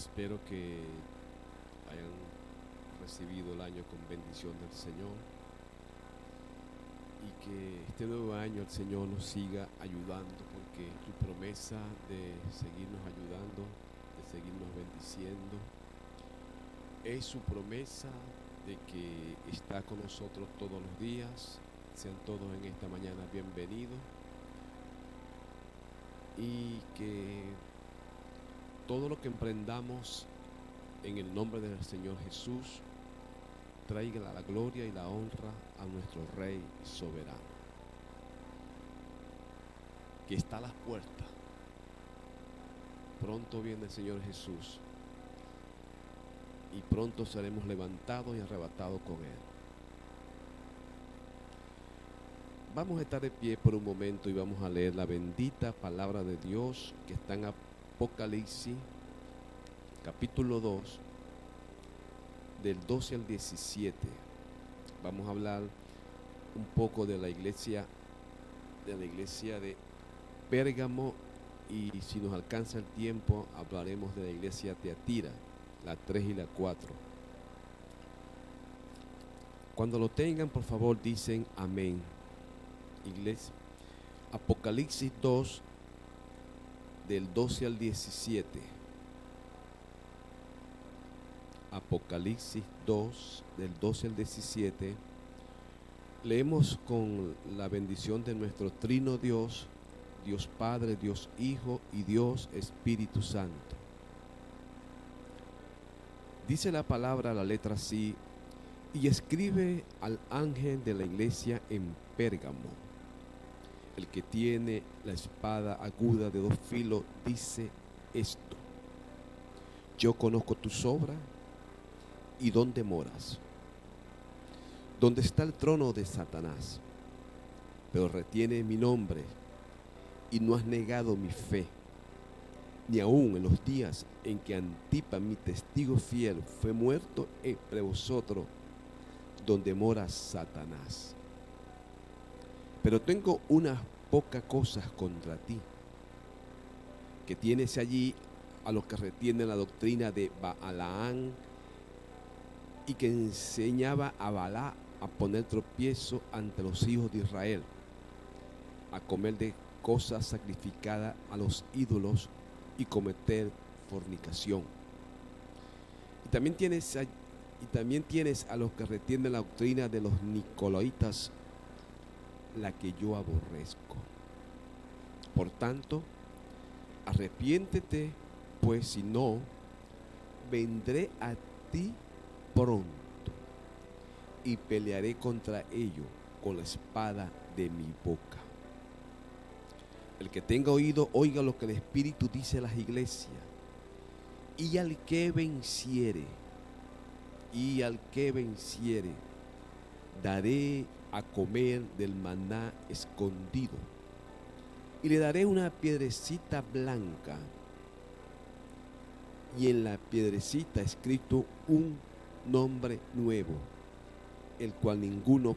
Espero que hayan recibido el año con bendición del Señor y que este nuevo año el Señor nos siga ayudando, porque tu promesa de seguirnos ayudando, de seguirnos bendiciendo, es su promesa de que está con nosotros todos los días. Sean todos en esta mañana bienvenidos y que todo lo que emprendamos en el nombre del Señor Jesús traiga la gloria y la honra a nuestro Rey soberano, que está a las puertas. Pronto viene el Señor Jesús y pronto seremos levantados y arrebatados con Él. Vamos a estar de pie por un momento y vamos a leer la bendita palabra de Dios que está en Apocalipsis, capítulo 2, del 12 al 17. Vamos a hablar un poco de la iglesia de Pérgamo, y si nos alcanza el tiempo hablaremos de la iglesia de Tiatira, la 3 y la 4. Cuando lo tengan, por favor, dicen amén. Iglesia, Apocalipsis 2, del 12 al 17. Apocalipsis 2, del 12 al 17. Leemos con la bendición de nuestro trino Dios, Dios Padre, Dios Hijo y Dios Espíritu Santo. Dice la palabra, la letra así: y escribe al ángel de la iglesia en Pérgamo, el que tiene la espada aguda de dos filos, dice esto: yo conozco tus obras y dónde moras, donde está el trono de Satanás, pero retiene mi nombre y no has negado mi fe, ni aun en los días en que Antipas, mi testigo fiel, fue muerto entre vosotros, donde mora Satanás. Pero tengo unas pocas cosas contra ti, que tienes allí a los que retienen la doctrina de Balaán, y que enseñaba a Balá a poner tropiezo ante los hijos de Israel, a comer de cosas sacrificadas a los ídolos y cometer fornicación. Y también tienes a los que retienen la doctrina de los nicolaítas, la que yo aborrezco. Por tanto, arrepiéntete, pues si no, vendré a ti pronto y pelearé contra ellos con la espada de mi boca. El que tenga oído, oiga lo que el Espíritu dice a las iglesias. Y al que venciere, daré a comer del maná escondido, y le daré una piedrecita blanca, y en la piedrecita escrito un nombre nuevo, el cual ninguno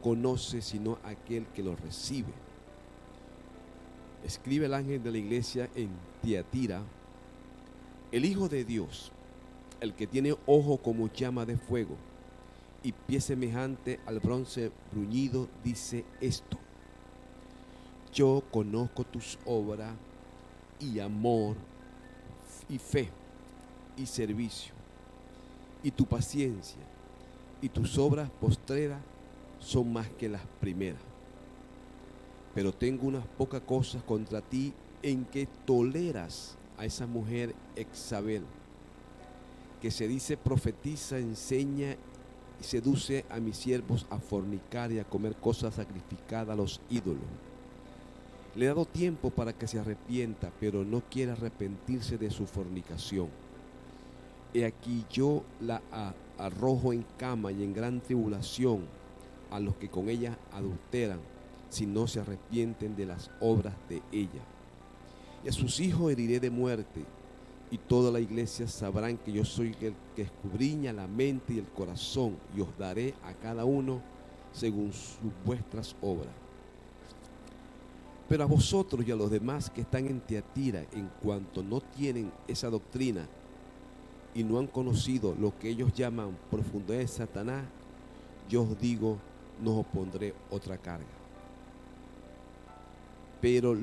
conoce sino aquel que lo recibe. Escribe el ángel de la iglesia en Tiatira: el Hijo de Dios, el que tiene ojo como llama de fuego y pie semejante al bronce bruñido, dice esto: yo conozco tus obras y amor y fe y servicio y tu paciencia, y tus obras postreras son más que las primeras. Pero tengo unas pocas cosas contra ti, en que toleras a esa mujer Jezabel, que se dice profetiza, enseña y seduce a mis siervos a fornicar y a comer cosas sacrificadas a los ídolos. Le he dado tiempo para que se arrepienta, pero no quiere arrepentirse de su fornicación. He aquí yo la arrojo en cama y en gran tribulación a los que con ella adulteran, si no se arrepienten de las obras de ella. Y a sus hijos heriré de muerte, y toda la iglesia sabrán que yo soy el que escudriña la mente y el corazón, y os daré a cada uno según sus vuestras obras. pero a vosotros y a los demás que están en Tiatira, en cuanto no tienen esa doctrina y no han conocido lo que ellos llaman profundidad de Satanás, yo os digo, no os pondré otra carga. Pero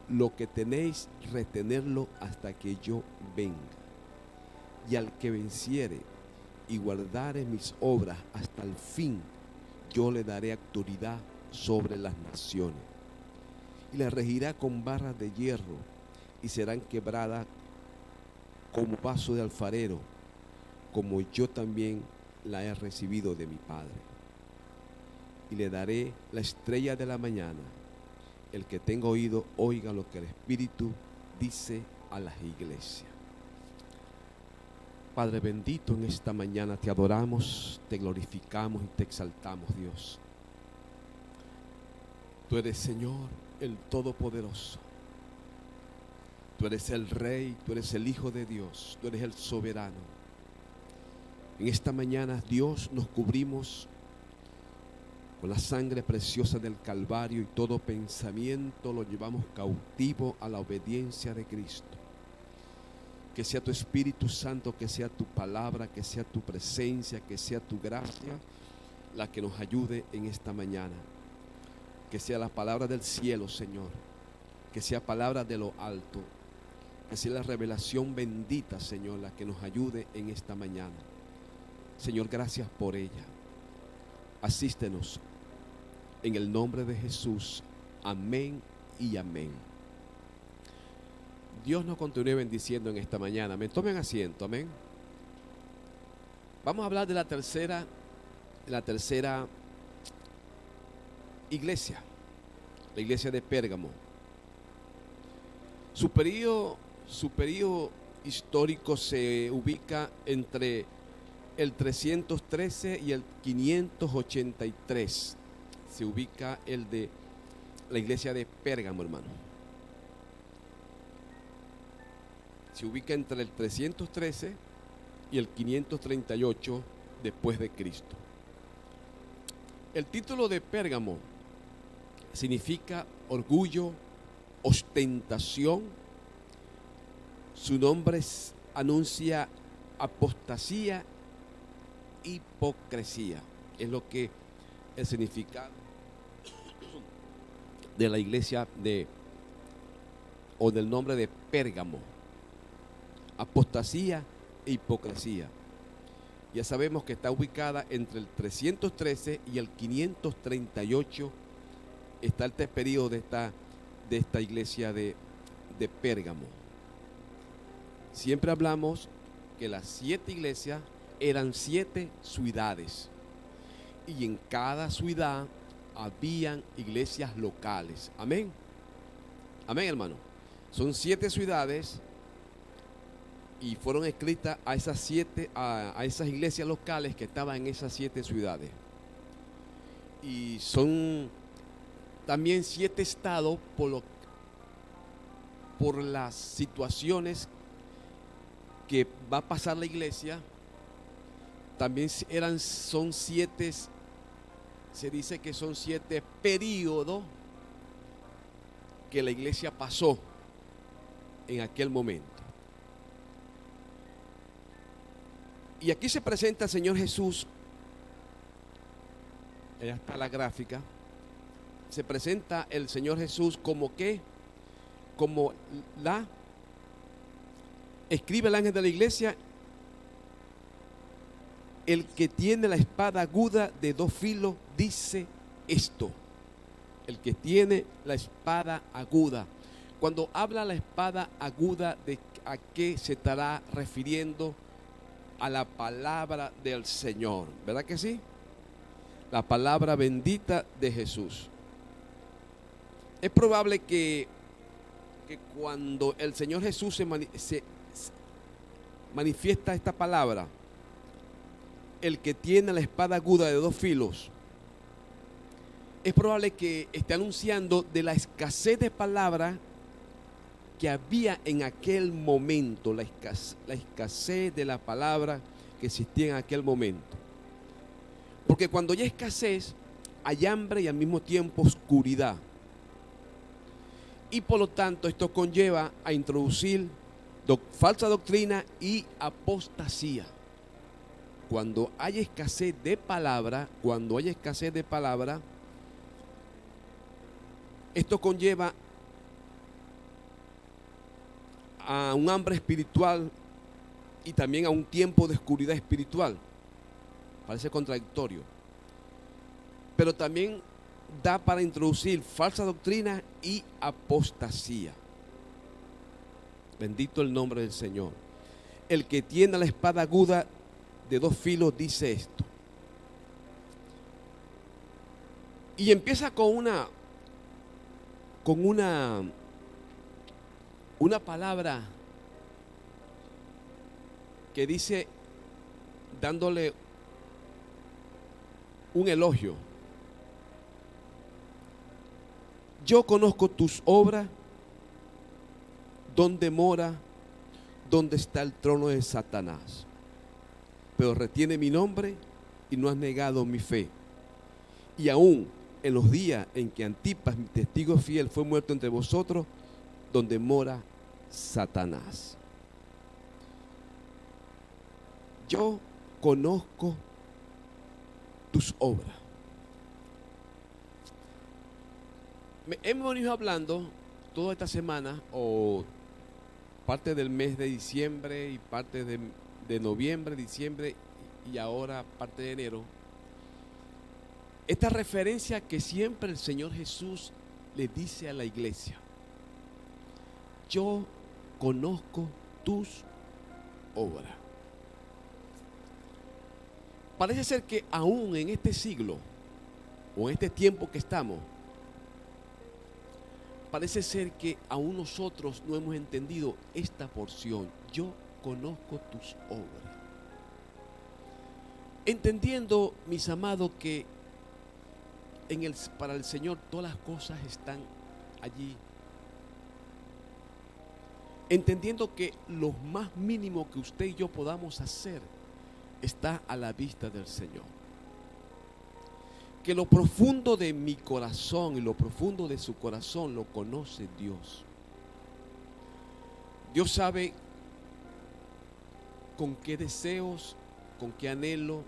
lo que tenéis, retenerlo hasta que yo venga. Y al que venciere y guardare mis obras hasta el fin, yo le daré autoridad sobre las naciones. Y las regirá con barras de hierro, y serán quebradas como vaso de alfarero, como yo también la he recibido de mi Padre. Y le daré la estrella de la mañana. El que tenga oído, oiga lo que el Espíritu dice a las iglesias. Padre bendito, en esta mañana te adoramos, te glorificamos y te exaltamos, Dios. Tú eres, Señor, el Todopoderoso. Tú eres el Rey, tú eres el Hijo de Dios, tú eres el soberano. En esta mañana, Dios, nos cubrimos con la sangre preciosa del Calvario, y todo pensamiento lo llevamos cautivo a la obediencia de Cristo. Que sea tu Espíritu Santo, que sea tu palabra, que sea tu presencia, que sea tu gracia la que nos ayude en esta mañana. Que sea la palabra del cielo, Señor. Que sea palabra de lo alto. Que sea la revelación bendita, Señor, la que nos ayude en esta mañana. Señor, gracias por ella. Asístenos en el nombre de Jesús. Amén y amén. Dios nos continúe bendiciendo en esta mañana. Me tomen asiento, amén. Vamos a hablar de la tercera iglesia, la iglesia de Pérgamo. Su periodo histórico se ubica entre el 313 y el 583. Se ubica el de la iglesia de Pérgamo, hermano. Se ubica entre el 313 y el 538 después de Cristo. El título de Pérgamo significa orgullo, ostentación. Su nombre anuncia apostasía, hipocresía. Es lo que el significado de la iglesia o del nombre de Pérgamo. Apostasía e hipocresía. Ya sabemos que está ubicada entre el 313 y el 538. Está este periodo de esta iglesia de Pérgamo. Siempre hablamos que las 7 iglesias eran 7 ciudades. Y en cada ciudad habían iglesias locales. Amén. Amén, hermano. Son 7 ciudades. Y fueron escritas a esas iglesias locales que estaban en esas 7 ciudades. Y son también 7 estados por las situaciones que va a pasar la iglesia. También son 7, se dice que son 7 periodos que la iglesia pasó en aquel momento. Y aquí se presenta el Señor Jesús. Allá está la gráfica. Se presenta el Señor Jesús como ¿qué? Como escribe el ángel de la iglesia, el que tiene la espada aguda de 2 filos dice esto. El que tiene la espada aguda. Cuando habla la espada aguda, ¿a qué se estará refiriendo? A la palabra del Señor, ¿verdad que sí? La palabra bendita de Jesús. Es probable que cuando el Señor Jesús se manifiesta esta palabra, el que tiene la espada aguda de 2 filos, es probable que esté anunciando de la escasez de palabra que había en aquel momento, la escasez de la palabra que existía en aquel momento. Porque cuando hay escasez, hay hambre y al mismo tiempo oscuridad. Y por lo tanto esto conlleva a introducir falsa doctrina y apostasía. Cuando hay escasez de palabra, esto conlleva a un hambre espiritual y también a un tiempo de oscuridad espiritual. Parece contradictorio. Pero también da para introducir falsa doctrina y apostasía. Bendito el nombre del Señor. El que tiene la espada aguda de dos filos dice esto. Y empieza con una palabra que dice, dándole un elogio. Yo conozco tus obras, donde mora, donde está el trono de Satanás. Pero retiene mi nombre y no has negado mi fe. Y aún en los días en que Antipas, mi testigo fiel, fue muerto entre vosotros, donde mora Satanás. Yo conozco tus obras. Hemos venido hablando toda esta semana, o parte del mes de diciembre y parte de noviembre, diciembre y ahora parte de enero, esta referencia que siempre el Señor Jesús le dice a la iglesia: yo conozco tus obras. Parece ser que aún en este siglo o en este tiempo que estamos, parece ser que aún nosotros no hemos entendido esta porción. Yo conozco tus obras. Entendiendo, mis amados, que para el Señor todas las cosas están allí. Entendiendo que lo más mínimo que usted y yo podamos hacer está a la vista del Señor. Que lo profundo de mi corazón y lo profundo de su corazón lo conoce Dios. Dios sabe con qué deseos, con qué anhelo,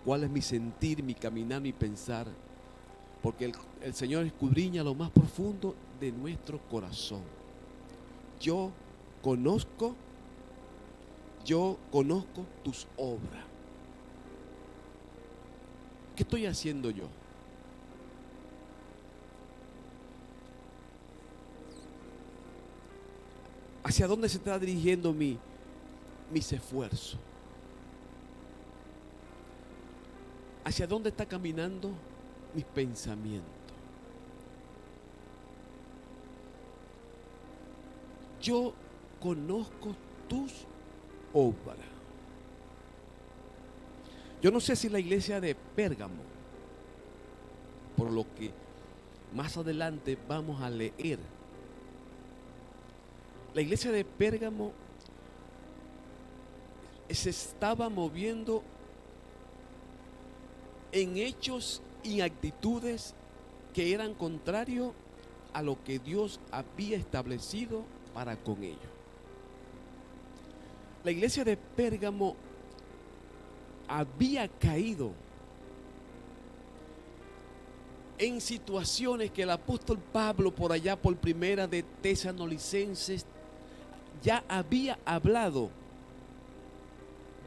cuál es mi sentir, mi caminar, mi pensar. Porque el Señor escudriña lo más profundo de nuestro corazón. Yo conozco tus obras. ¿Qué estoy haciendo yo? ¿Hacia dónde se está dirigiendo mis esfuerzos? ¿Hacia dónde está caminando mis pensamientos? Yo conozco tus obras. Yo no sé si la iglesia de Pérgamo, por lo que más adelante vamos a leer, la iglesia de Pérgamo se estaba moviendo en hechos y actitudes que eran contrarios a lo que Dios había establecido para con ellos. La iglesia de Pérgamo había caído en situaciones que el apóstol Pablo, por allá por primera de Tesalonicenses, ya había hablado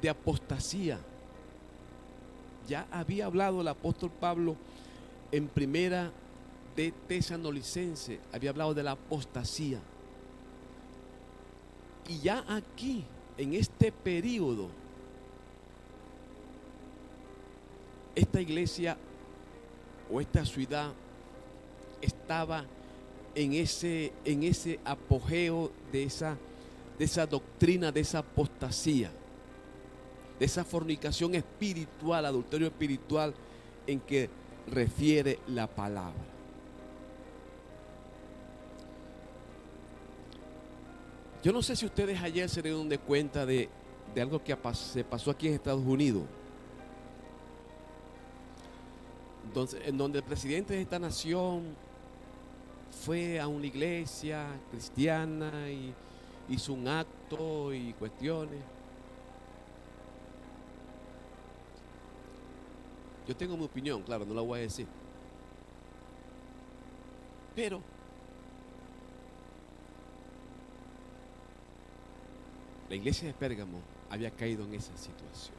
de apostasía. Ya había hablado el apóstol Pablo en primera de Tesalonicenses, había hablado de la apostasía. Y ya aquí, en este periodo, esta iglesia o esta ciudad estaba en ese apogeo de esa doctrina, de esa apostasía, de esa fornicación espiritual, adulterio espiritual en que refiere la palabra. Yo no sé si ustedes ayer se dieron de cuenta de algo que se pasó aquí en Estados Unidos, en donde el presidente de esta nación fue a una iglesia cristiana y hizo un acto y cuestiones. Yo tengo mi opinión, claro, no la voy a decir. Pero la iglesia de Pérgamo había caído en esa situación.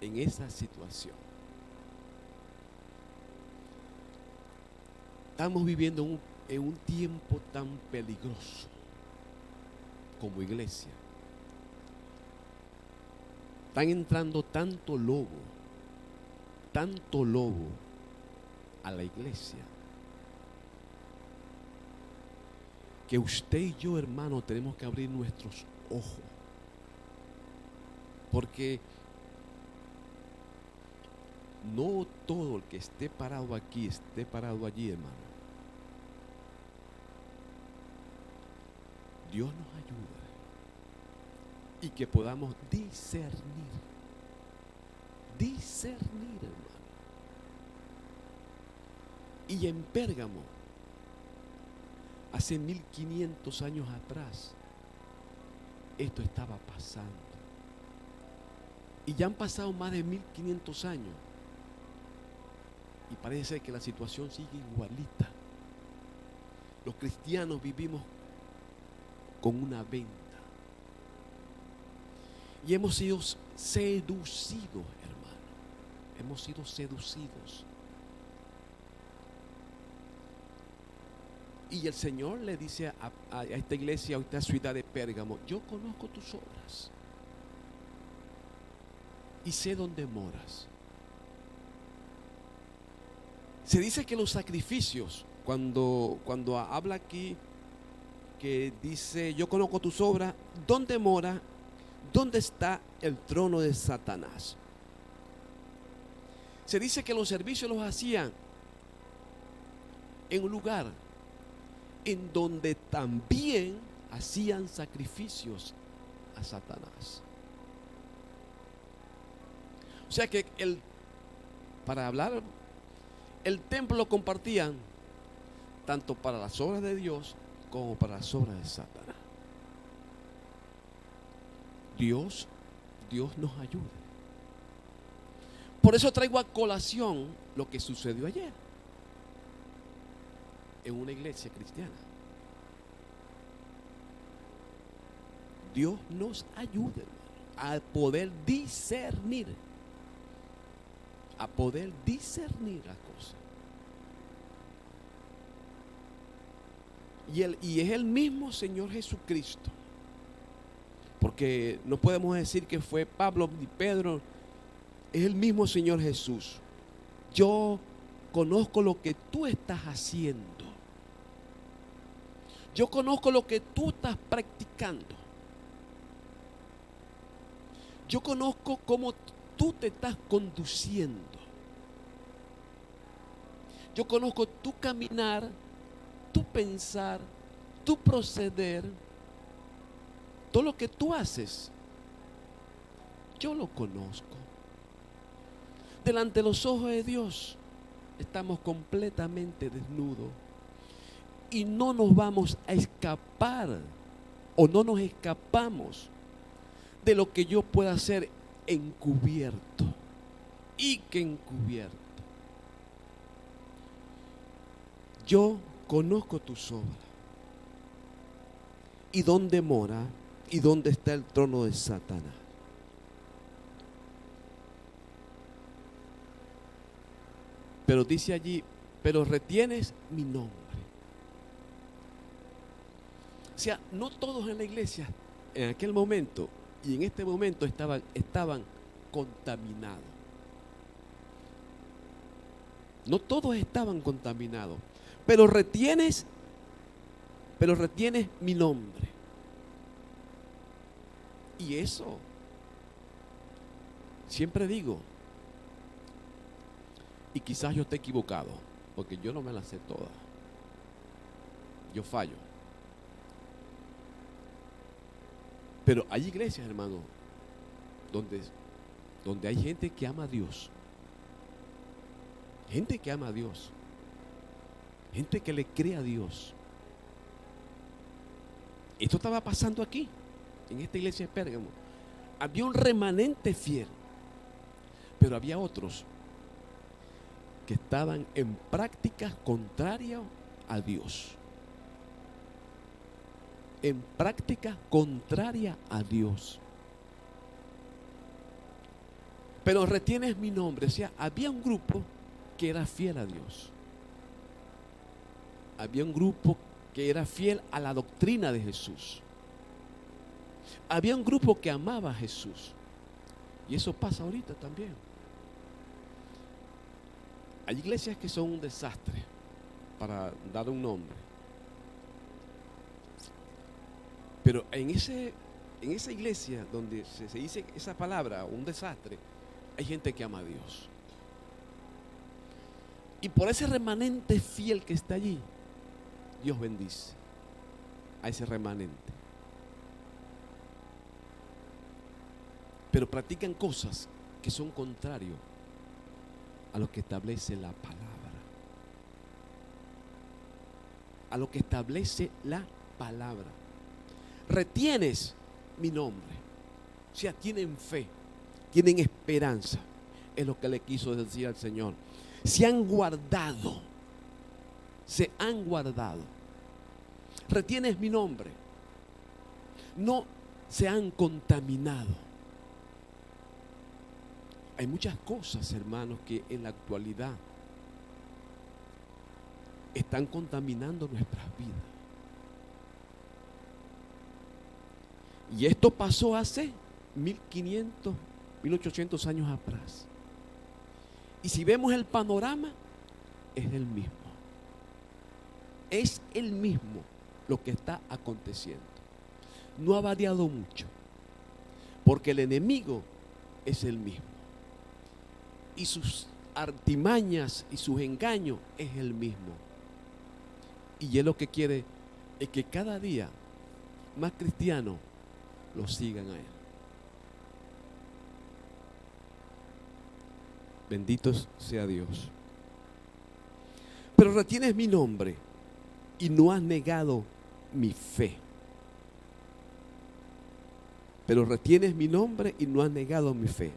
En esa situación. Estamos viviendo en un tiempo tan peligroso como iglesia. Están entrando tanto lobo a la iglesia, que usted y yo, hermano, tenemos que abrir nuestros ojos. Porque no todo el que esté parado aquí, esté parado allí, hermano. Dios nos ayuda y que podamos discernir, hermano. Y en Pérgamo, hace 1500 años atrás, esto estaba pasando. Y ya han pasado más de 1500 años. Y parece ser que la situación sigue igualita. Los cristianos vivimos con una venta. Y hemos sido seducidos, hermano. Hemos sido seducidos. Y el Señor le dice a esta iglesia, a esta ciudad de Pérgamo: yo conozco tus obras y sé dónde moras. Se dice que los sacrificios, cuando habla aquí, que dice: yo conozco tus obras, ¿dónde mora? ¿Dónde está el trono de Satanás? Se dice que los servicios los hacían en un lugar en donde también hacían sacrificios a Satanás. O sea que para hablar, el templo lo compartían tanto para las obras de Dios como para las obras de Satanás. Dios nos ayude. Por eso traigo a colación lo que sucedió ayer en una iglesia cristiana. Dios nos ayude, hermano, a poder discernir las cosas. Y es el mismo Señor Jesucristo. Porque no podemos decir que fue Pablo ni Pedro. Es el mismo Señor Jesús. Yo conozco lo que tú estás haciendo. Yo conozco lo que tú estás practicando. Yo conozco cómo tú te estás conduciendo. Yo conozco tu caminar, tu pensar, tu proceder. Todo lo que tú haces, yo lo conozco. Delante de los ojos de Dios estamos completamente desnudos y no nos vamos a escapar, o no nos escapamos de lo que yo pueda hacer encubierto. Y que encubierto. Yo conozco tus obras y dónde mora y dónde está el trono de Satanás. Pero dice allí: pero retienes mi nombre. O sea, no todos en la iglesia en aquel momento y en este momento estaban contaminados. No todos estaban contaminados, pero retienes mi nombre. Y eso, siempre digo, y quizás yo esté equivocado, porque yo no me la sé toda. Yo fallo. Pero hay iglesias, hermano, donde hay gente que ama a Dios. Gente que ama a Dios. gente que le cree a Dios. Esto estaba pasando aquí, en esta iglesia de Pérgamo. Había un remanente fiel, pero había otros que estaban en prácticas contrarias a Dios. En práctica contraria a Dios. Pero retienes mi nombre. O sea, había un grupo que era fiel a Dios. Había un grupo que era fiel a la doctrina de Jesús. Había un grupo que amaba a Jesús. Y eso pasa ahorita también. Hay iglesias que son un desastre, para dar un nombre. Pero en esa iglesia donde se dice esa palabra, un desastre, hay gente que ama a Dios. Y por ese remanente fiel que está allí, Dios bendice a ese remanente. Pero practican cosas que son contrarios a lo que establece la palabra. A lo que establece la palabra. Retienes mi nombre. O sea, tienen fe, tienen esperanza. Es lo que le quiso decir al Señor. Se han guardado. Retienes mi nombre. No se han contaminado. Hay muchas cosas, hermanos, que en la actualidad están contaminando nuestras vidas. Y esto pasó hace 1500, 1800 años atrás. Y si vemos el panorama, es el mismo. Es el mismo lo que está aconteciendo. No ha variado mucho, porque el enemigo es el mismo. Y sus artimañas y sus engaños es el mismo. Y él lo que quiere es que cada día más cristianos lo sigan a él. Bendito sea Dios. Pero retienes mi nombre y no has negado mi fe. Pero retienes mi nombre y no has negado mi fe.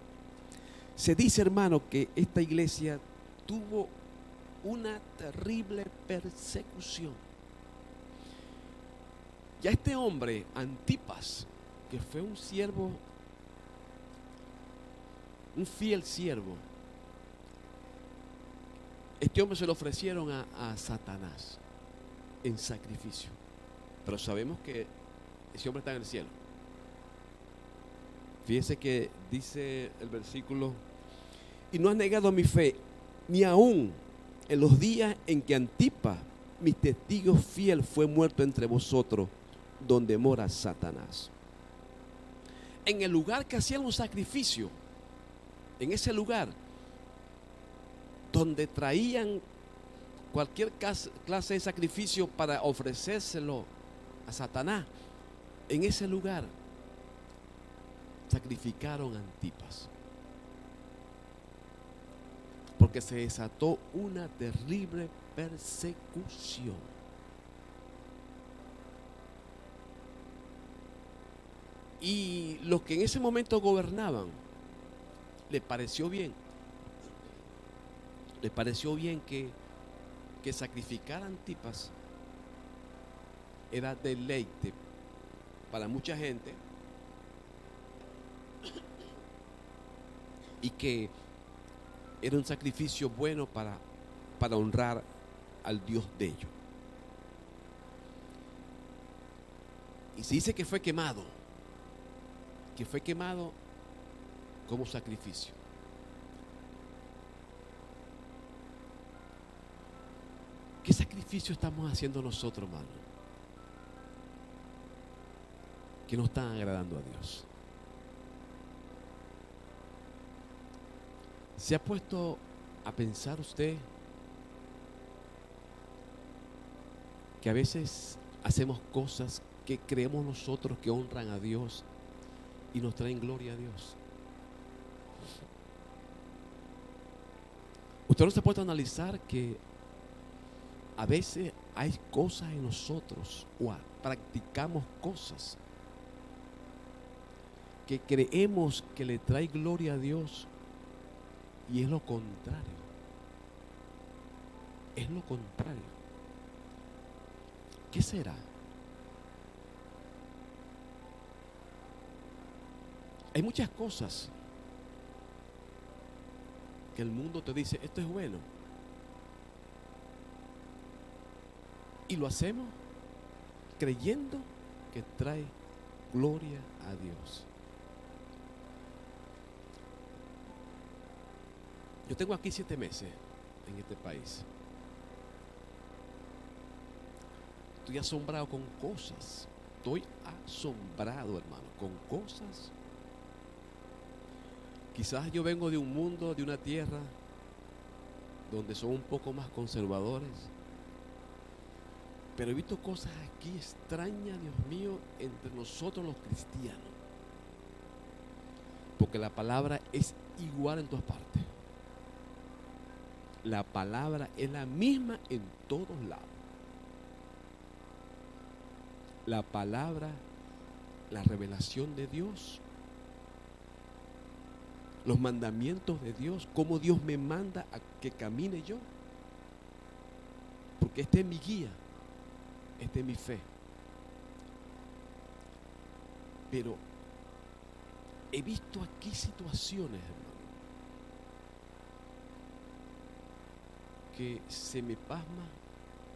Se dice, hermano, que esta iglesia tuvo una terrible persecución. Ya este hombre, Antipas, que fue un siervo, un fiel siervo, este hombre se lo ofrecieron a Satanás en sacrificio. Pero sabemos que ese hombre está en el cielo. Fíjese que dice el versículo: y no has negado mi fe, ni aún en los días en que Antipas, mi testigo fiel, fue muerto entre vosotros, donde mora Satanás. En el lugar que hacían los sacrificios, en ese lugar donde traían cualquier clase de sacrificio para ofrecérselo a Satanás, en ese lugar sacrificaron a Antipas, porque se desató una terrible persecución. Y los que en ese momento gobernaban, les pareció bien que sacrificar a Antipas era deleite para mucha gente, y que era un sacrificio bueno para honrar al Dios de ellos. Y se dice que fue quemado como sacrificio. ¿Qué sacrificio estamos haciendo nosotros, hermano? Que no están agradando a Dios. ¿Se ha puesto a pensar usted que a veces hacemos cosas que creemos nosotros que honran a Dios y nos traen gloria a Dios? ¿Usted no se ha puesto a analizar que A veces hay cosas en nosotros o practicamos cosas que creemos que le trae gloria a Dios y es lo contrario. Es lo contrario. ¿Qué será? Hay muchas cosas que el mundo te dice, esto es bueno. Y lo hacemos creyendo que trae gloria a Dios. Yo tengo aquí 7 meses en este país. Estoy asombrado con cosas. Estoy asombrado, hermano, con cosas. Quizás yo vengo de un mundo, de una tierra, donde son un poco más conservadores. Pero he visto cosas aquí extrañas, Dios mío, entre nosotros los cristianos. Porque la palabra es igual en todas partes. La palabra es la misma en todos lados. La palabra, la revelación de Dios, los mandamientos de Dios, cómo Dios me manda a que camine yo. Porque esta es mi guía, esta es mi fe. Pero he visto aquí situaciones, hermano, que se me pasma.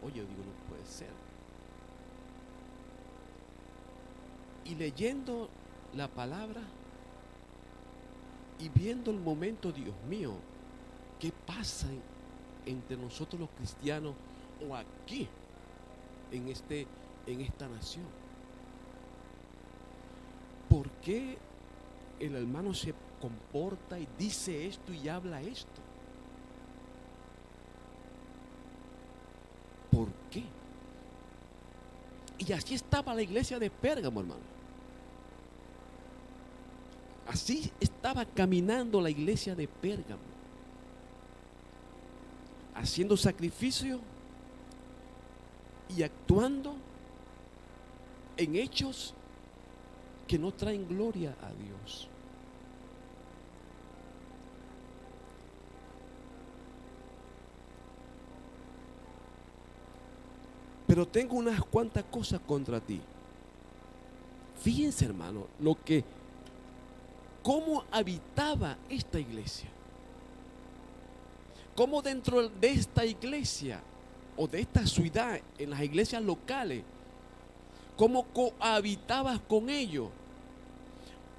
Oye, yo digo, no puede ser. Y leyendo la palabra y viendo el momento, Dios mío, ¿qué pasa entre nosotros los cristianos o aquí en esta nación? ¿Por qué el hermano se comporta y dice esto y habla esto? ¿Por qué? Y así estaba la iglesia de Pérgamo, hermano. Así estaba caminando la iglesia de Pérgamo, haciendo sacrificio y actuando en hechos que no traen gloria a Dios. Pero tengo unas cuantas cosas contra ti. Fíjense, hermano, cómo habitaba esta iglesia. Cómo dentro de esta iglesia o de esta ciudad, en las iglesias locales, cómo cohabitabas con ellos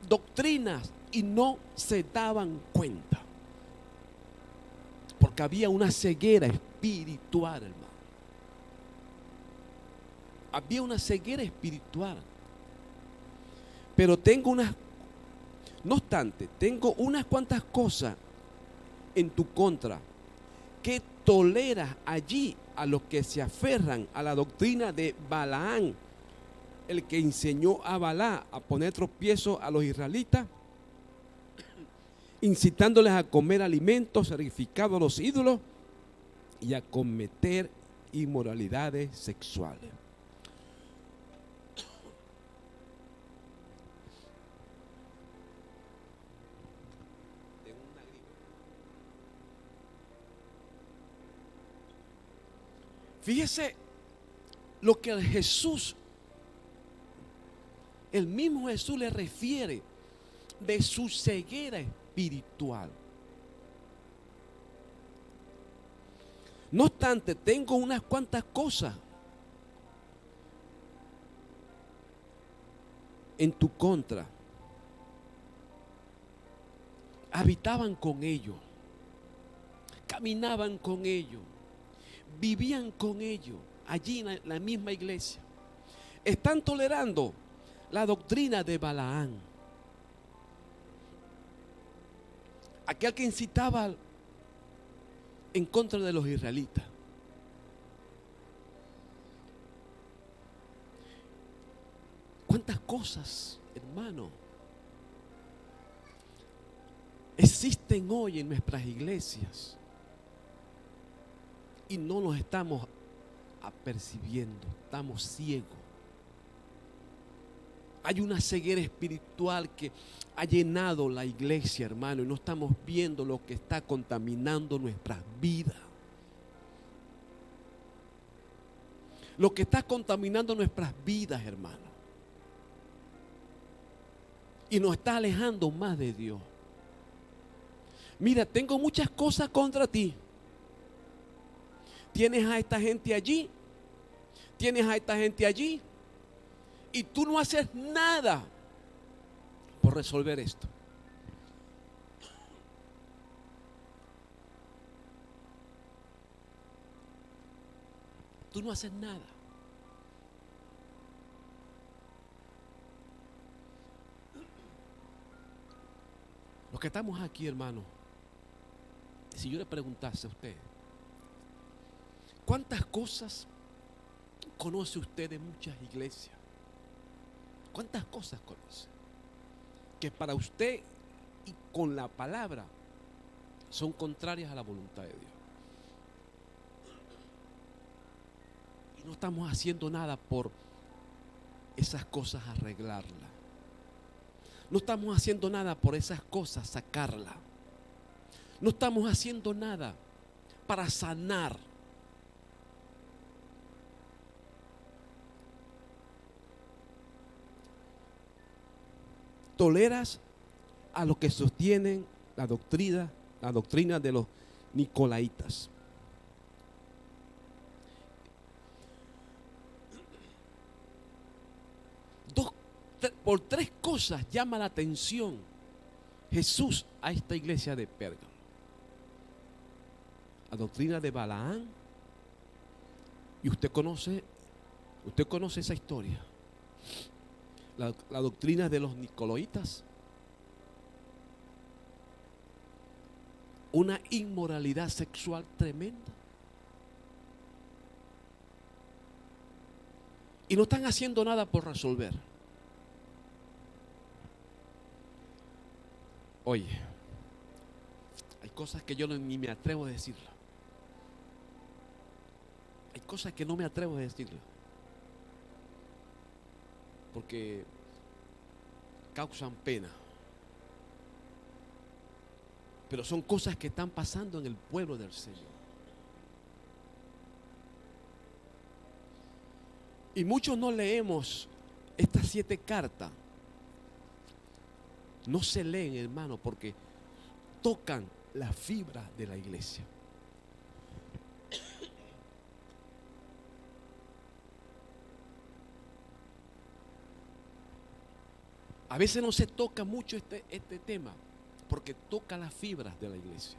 doctrinas y no se daban cuenta. Porque había una ceguera espiritual, hermano. Había una ceguera espiritual. Pero no obstante, tengo unas cuantas cosas en tu contra que toleras allí a los que se aferran a la doctrina de Balaán, el que enseñó a Balá a poner tropiezo a los israelitas, incitándoles a comer alimentos sacrificados a los ídolos y a cometer inmoralidades sexuales. Fíjese lo que el mismo Jesús le refiere de su ceguera espiritual. No obstante, tengo unas cuantas cosas en tu contra. Habitaban con ellos, caminaban con ellos, vivían con ellos, allí en la misma iglesia. Están tolerando la doctrina de Balaán, aquel que incitaba en contra de los israelitas. ¿Cuántas cosas, hermano, existen hoy en nuestras iglesias y no nos estamos apercibiendo, estamos ciegos. Hay una ceguera espiritual que ha llenado la iglesia, hermano, y no estamos viendo lo que está contaminando nuestras vidas. Lo que está contaminando nuestras vidas, hermano. Y nos está alejando más de Dios. Mira, tengo muchas cosas contra ti. Tienes a esta gente allí. Tienes a esta gente allí. Y tú no haces nada por resolver esto. Tú no haces nada. Los que estamos aquí, hermano, si yo le preguntase a usted, ¿cuántas cosas conoce usted de muchas iglesias? ¿Cuántas cosas conoce? Que para usted y con la palabra son contrarias a la voluntad de Dios. Y no estamos haciendo nada por esas cosas arreglarlas. No estamos haciendo nada por esas cosas sacarlas. No estamos haciendo nada para sanar. Toleras a los que sostienen la doctrina de los nicolaitas. Por tres cosas llama la atención Jesús a esta iglesia de Pérgamo. La doctrina de Balaán. Y usted conoce esa historia. La doctrina de los nicolaitas. Una inmoralidad sexual tremenda. Y no están haciendo nada por resolver. Oye, hay cosas que yo ni me atrevo a decirlo. Hay cosas que no me atrevo a decirlo. Porque causan pena. Pero son cosas que están pasando en el pueblo del Señor. Y muchos no leemos estas 7 cartas. No se leen, hermano, porque tocan la fibra de la iglesia. A veces no se toca mucho este tema, porque toca las fibras de la iglesia.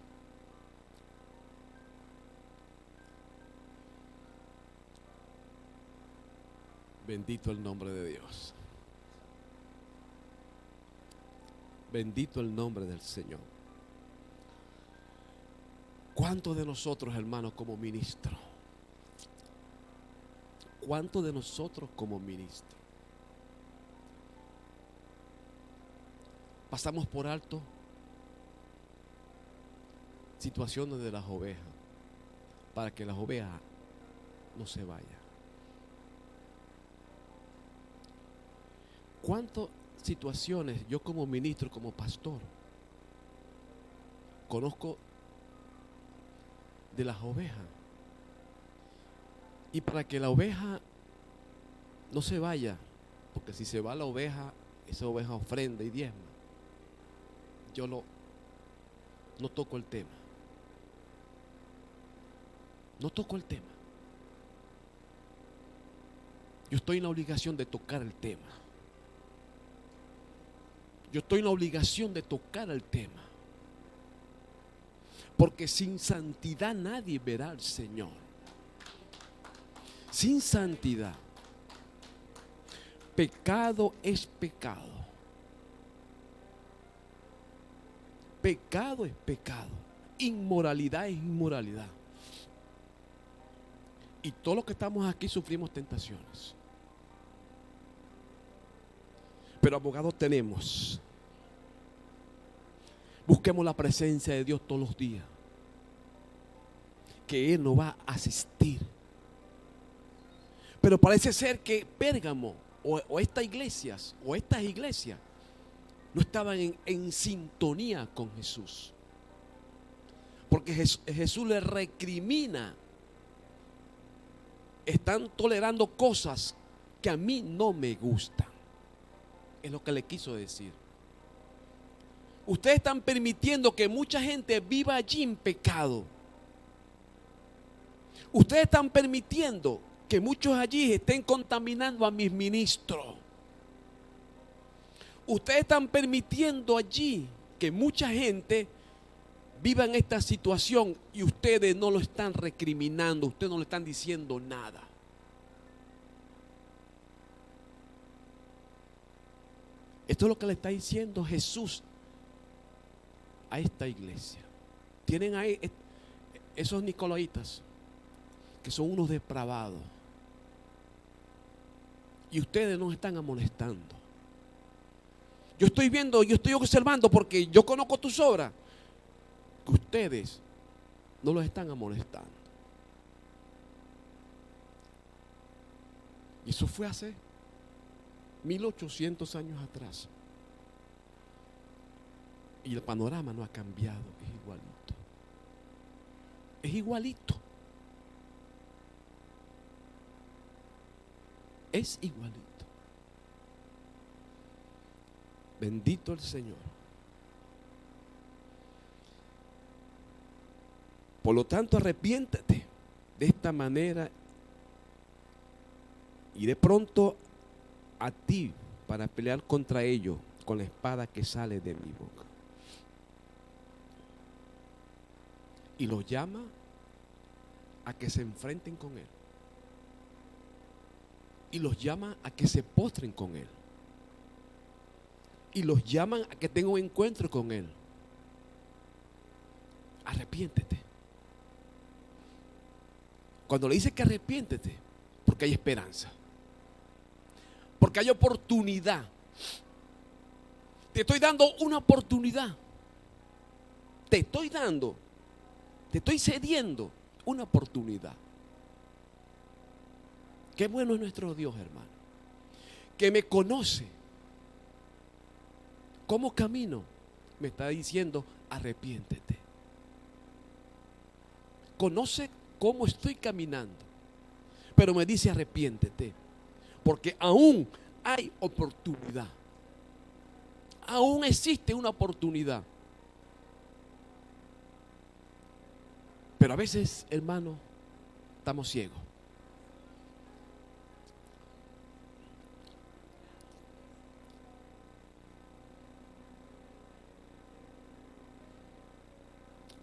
Bendito el nombre de Dios. Bendito el nombre del Señor. ¿Cuántos de nosotros, hermanos, como ministros? ¿Cuántos de nosotros como ministros pasamos por alto situaciones de las ovejas para que las ovejas no se vayan? ¿Cuántas situaciones yo como ministro, como pastor, conozco de las ovejas? Y para que la oveja no se vaya, porque si se va la oveja, esa oveja ofrenda y diezma, yo no toco el tema. No toco el tema. Yo estoy en la obligación de tocar el tema. Yo estoy en la obligación de tocar el tema. Porque sin santidad nadie verá al Señor. Sin santidad. Pecado es pecado. Pecado es pecado. Inmoralidad es inmoralidad. Y todos los que estamos aquí sufrimos tentaciones. Pero abogados tenemos. Busquemos la presencia de Dios todos los días. Que Él nos va a asistir. Pero parece ser que Pérgamo o estas iglesias no estaban en sintonía con Jesús. Porque Jesús le recrimina. Están tolerando cosas que a mí no me gustan. Es lo que le quiso decir. Ustedes están permitiendo que mucha gente viva allí en pecado. Ustedes están permitiendo que muchos allí estén contaminando a mis ministros. Ustedes están permitiendo allí que mucha gente viva en esta situación y ustedes no lo están recriminando, ustedes no le están diciendo nada. Esto es lo que le está diciendo Jesús a esta iglesia. Tienen ahí esos nicolaitas que son unos depravados y ustedes nos están amonestando. Yo estoy viendo, yo estoy observando porque yo conozco tus obras, que ustedes no los están amonestando. Y eso fue hace 1800 años atrás. Y el panorama no ha cambiado, es igualito. Es igualito. Es igualito. Bendito el Señor. Por lo tanto, arrepiéntete de esta manera y de pronto a ti para pelear contra ellos con la espada que sale de mi boca. Y los llama a que se enfrenten con Él. Y los llama a que se postren con Él. Y los llaman a que tengan un encuentro con Él. Arrepiéntete. Cuando le dice que arrepiéntete, porque hay esperanza. Porque hay oportunidad. Te estoy dando una oportunidad. Te estoy cediendo una oportunidad. Qué bueno es nuestro Dios, hermano. Que me conoce. ¿Cómo camino? Me está diciendo, arrepiéntete. Conoce cómo estoy caminando. Pero me dice, arrepiéntete. Porque aún hay oportunidad. Aún existe una oportunidad. Pero a veces, hermano, estamos ciegos.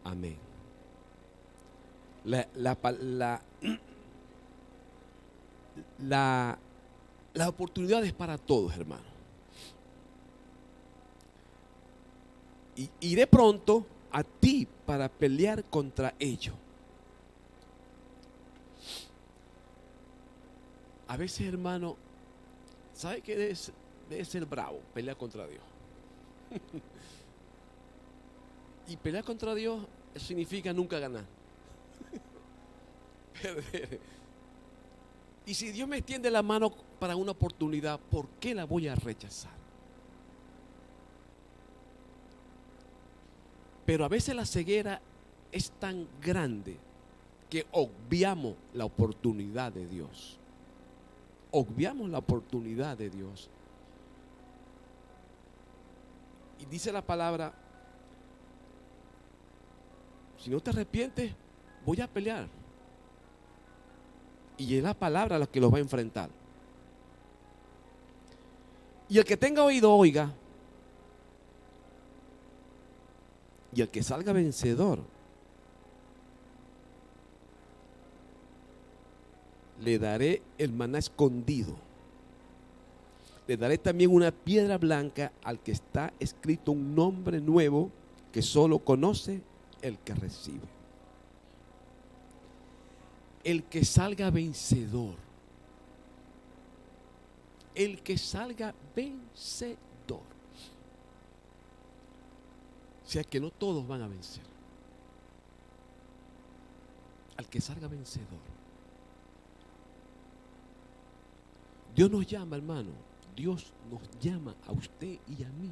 Amén. La oportunidad es para todos, hermano. Y de pronto a ti para pelear contra ellos. A veces, hermano, ¿sabe qué debe ser bravo? Pelear contra Dios. Y pelear contra Dios significa nunca ganar. Perder. Y si Dios me extiende la mano para una oportunidad, ¿por qué la voy a rechazar? Pero a veces la ceguera es tan grande que obviamos la oportunidad de Dios. Obviamos la oportunidad de Dios. Y dice la palabra, si no te arrepientes, voy a pelear. Y es la palabra la que los va a enfrentar. Y el que tenga oído, oiga. Y el que salga vencedor, le daré el maná escondido. Le daré también una piedra blanca al que está escrito un nombre nuevo que solo conoce el que recibe. El que salga vencedor. El que salga vencedor. O sea que no todos van a vencer. Al que salga vencedor. Dios nos llama, hermano. Dios nos llama a usted y a mí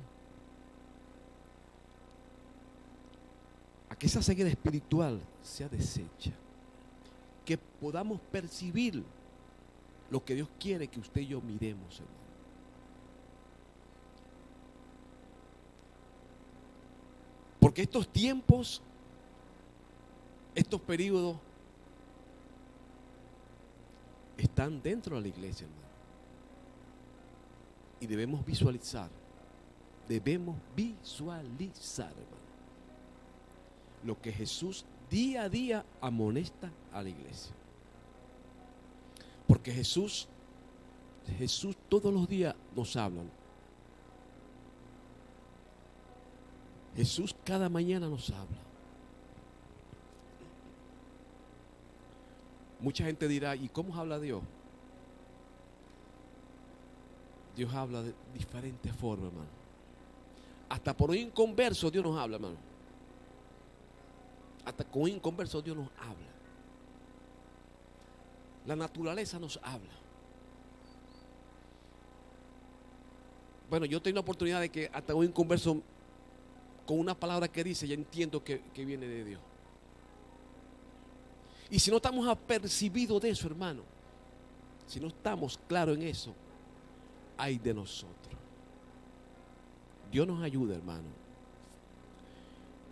a que esa ceguera espiritual sea deshecha, que podamos percibir lo que Dios quiere que usted y yo miremos, hermano. Porque estos tiempos, estos periodos están dentro de la iglesia, hermano. Y debemos visualizar, hermano, lo que Jesús día a día amonesta a la iglesia. Porque Jesús todos los días nos habla. Jesús cada mañana nos habla. Mucha gente dirá, ¿y cómo habla Dios? Dios habla de diferentes formas, hermano. Hasta por un inconverso Dios nos habla, hermano. Hasta con un inconverso Dios nos habla. La naturaleza nos habla. Bueno, yo tengo la oportunidad de que hasta un inconverso, con una palabra que dice, ya entiendo que viene de Dios. Y si no estamos apercibidos de eso, hermano, si no estamos claros en eso, ay de nosotros. Dios nos ayuda, hermano.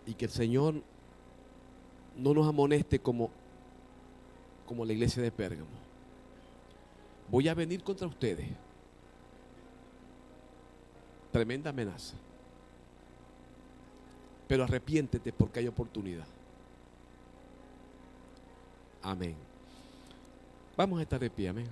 Y que el Señor no nos amoneste como la iglesia de Pérgamo. Voy a venir contra ustedes. Tremenda amenaza. Pero arrepiéntete porque hay oportunidad. Amén. Vamos a estar de pie, amén.